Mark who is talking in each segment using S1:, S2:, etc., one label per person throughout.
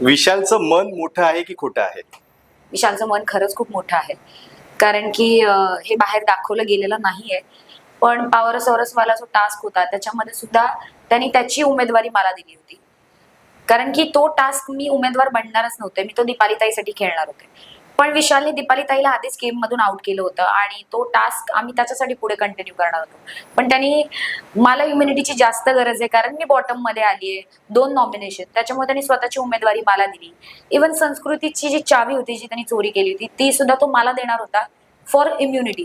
S1: विशालचं मन मोठं आहे की खोटं आहे?
S2: विशालचं मन खरंच खूप मोठं आहे. कारण की हे बाहेर दाखवलं गेलेलं नाहीये. पण पावरस औरसवाला जो टास्क होता त्याच्यामध्ये सुद्धा त्यांनी त्याची उमेदवारी मला दिली होती. कारण की तो टास्क मी उमेदवार बनणारच नव्हते. मी तो दीपाली ताईसाठी खेळणार होते. पण विशालने दीपाली ताईला आधीच गेम मधून आउट केलं होतं आणि तो टास्क आम्ही त्याच्यासाठी पुढे कंटिन्यू करणार होतो. पण त्यांनी मला इम्युनिटीची जास्त गरज आहे कारण मी बॉटम मध्ये आलीये. 2 नॉमिनेशन त्याच्यामुळे त्यांनी स्वतःची उमेदवारी मला दिली. इव्हन संस्कृतीची जी चावी होती जी त्यांनी चोरी केली होती ती सुद्धा तो मला देणार होता फॉर इम्युनिटी.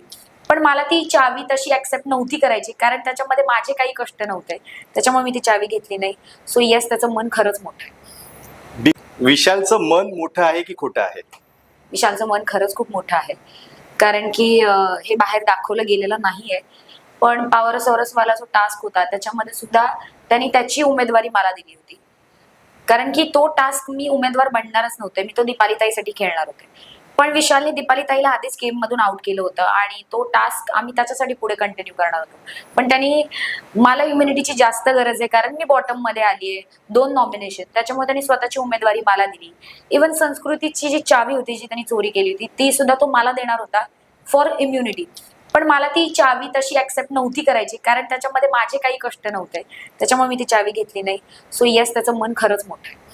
S2: पण मला ती चावी तशी ऍक्सेप्ट नव्हती करायची कारण त्याच्यामध्ये माझे काही कष्ट नव्हते. त्याच्यामुळे मी ती चावी घेतली नाही. सो येस, त्याचं मन खरंच मोठं आहे.
S1: विशालचं मन मोठं आहे की खोटं आहे?
S2: विशालचं मन खरंच खूप मोठं आहे. कारण की हे बाहेर दाखवलं गेलेलं नाहीये. पण पावरस औरसवाला जो टास्क होता त्याच्यामध्ये सुद्धा त्यांनी त्याची उमेदवारी मला दिली होती. कारण की तो टास्क मी उमेदवार बनणारच नव्हते. मी तो दीपाली ताईसाठी खेळणार होते. पण विशालने दीपाली ताईला आधीच गेम मधून आउट केलं होतं आणि तो टास्क आम्ही त्याच्यासाठी पुढे कंटिन्यू करणार होतो. पण त्यांनी मला इम्युनिटीची जास्त गरज आहे कारण मी बॉटम मध्ये आलीये. 2 नॉमिनेशन त्याच्यामुळे त्यांनी स्वतःची उमेदवारी मला दिली. इव्हन संस्कृतीची जी चावी होती जी त्यांनी चोरी केली होती ती सुद्धा तो मला देणार होता फॉर इम्युनिटी. पण मला ती चावी तशी ऍक्सेप्ट नव्हती करायची कारण त्याच्यामध्ये माझे काही कष्ट नव्हते. त्याच्यामुळे मी ती चावी घेतली नाही. सो येस, त्याचं मन खरंच मोठं आहे.